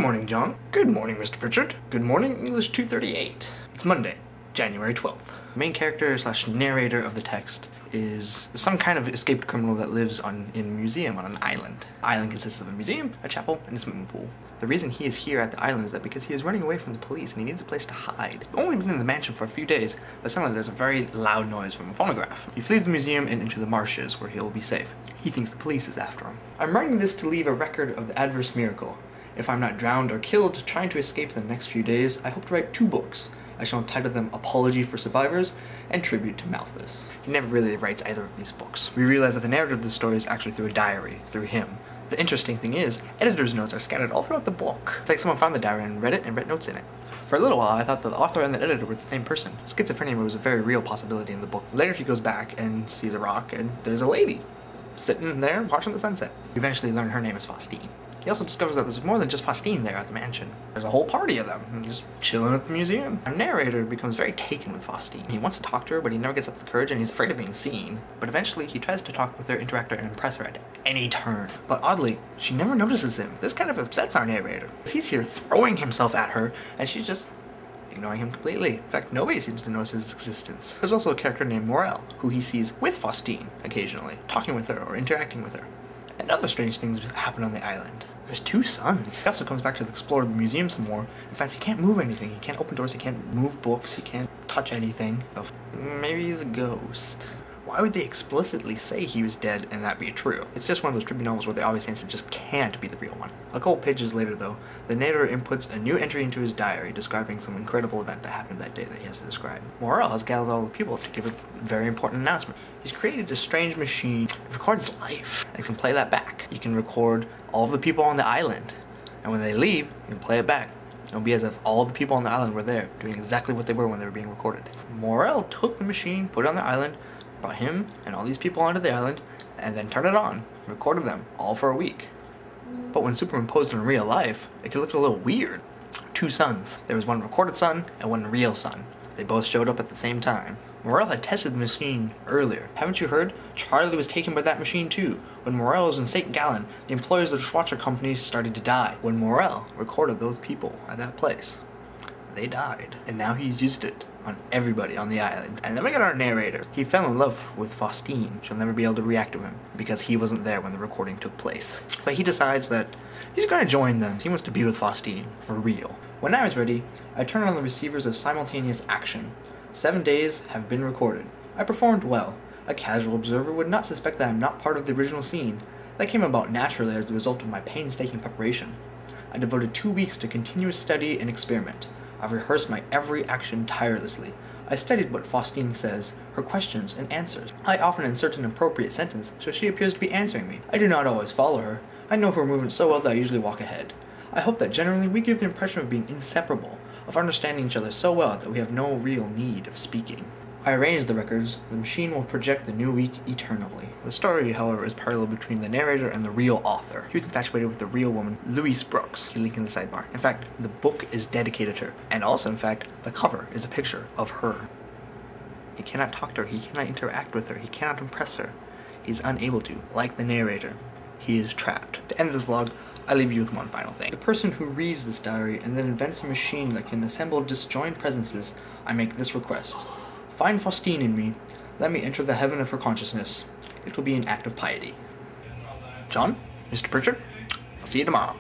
morning, John. Good morning, Mr. Pritchard. Good morning, English 238. It's Monday, January 12th. The main character slash narrator of the text is some kind of escaped criminal that lives in a museum on an island. The island consists of a museum, a chapel, and a swimming pool. The reason he is here at the island is that because he is running away from the police and he needs a place to hide. He's only been in the mansion for a few days, but suddenly there's a very loud noise from a phonograph. He flees the museum and into the marshes where he'll be safe. He thinks the police is after him. I'm writing this to leave a record of the adverse miracle. If I'm not drowned or killed trying to escape in the next few days, I hope to write 2 books. I shall title them Apology for Survivors and Tribute to Malthus. He never really writes either of these books. We realize that the narrative of the story is actually through a diary, through him. The interesting thing is, editor's notes are scattered all throughout the book. It's like someone found the diary and read it and read notes in it. For a little while, I thought that the author and the editor were the same person. Schizophrenia was a very real possibility in the book. Later he goes back and sees a rock and there's a lady sitting there watching the sunset. We eventually learn her name is Faustine. He also discovers that there's more than just Faustine there at the mansion. There's a whole party of them, just chilling at the museum. Our narrator becomes very taken with Faustine. He wants to talk to her, but he never gets up the courage and he's afraid of being seen. But eventually, he tries to talk with her, interact with her, and impress her at any turn. But oddly, she never notices him. This kind of upsets our narrator. He's here throwing himself at her, and she's just ignoring him completely. In fact, nobody seems to notice his existence. There's also a character named Morel, who he sees with Faustine occasionally, talking with her or interacting with her. And other strange things happen on the island. There's 2 suns. He also comes back to explore the museum some more. In fact, he can't move anything. He can't open doors, he can't move books, he can't touch anything. So maybe he's a ghost. Why would they explicitly say he was dead and that be true? It's just one of those tribute novels where the obvious answer just can't be the real one. A couple pages later though, the narrator inputs a new entry into his diary describing some incredible event that happened that day that he has to describe. Morel has gathered all the people to give a very important announcement. He's created a strange machine that records life and can play that back. You can record all of the people on the island, and when they leave, you can play it back. It'll be as if all the people on the island were there, doing exactly what they were when they were being recorded. Morel took the machine, put it on the island, brought him and all these people onto the island, and then turned it on, recorded them, all for a week. But when superimposed in real life, it could look a little weird. 2 suns. There was one recorded sun and one real sun. They both showed up at the same time. Morel had tested the machine earlier. Haven't you heard? Charlie was taken by that machine too. When Morel was in St. Gallen, the employers of the dishwasher company started to die. When Morel recorded those people at that place, they died. And now he's used it on everybody on the island. And then we got our narrator. He fell in love with Faustine. She'll never be able to react to him because he wasn't there when the recording took place. But he decides that he's going to join them. He wants to be with Faustine for real. When I was ready, I turned on the receivers of simultaneous action. 7 days have been recorded. I performed well. A casual observer would not suspect that I am not part of the original scene. That came about naturally as the result of my painstaking preparation. I devoted 2 weeks to continuous study and experiment. I've rehearsed my every action tirelessly. I studied what Faustine says, her questions and answers. I often insert an appropriate sentence, so she appears to be answering me. I do not always follow her. I know her movements so well that I usually walk ahead. I hope that generally we give the impression of being inseparable, of understanding each other so well that we have no real need of speaking. I arranged the records. The machine will project the new week eternally. The story, however, is parallel between the narrator and the real author. He was infatuated with the real woman, Louise Brooks. He link in the sidebar. In fact, the book is dedicated to her. And also, in fact, the cover is a picture of her. He cannot talk to her. He cannot interact with her. He cannot impress her. He's unable to. Like the narrator, he is trapped. To end this vlog, I leave you with one final thing. The person who reads this diary and then invents a machine that can assemble disjoint presences, I make this request. Find Faustine in me. Let me enter the heaven of her consciousness. It will be an act of piety. John? Mr. Pritchard? I'll see you tomorrow.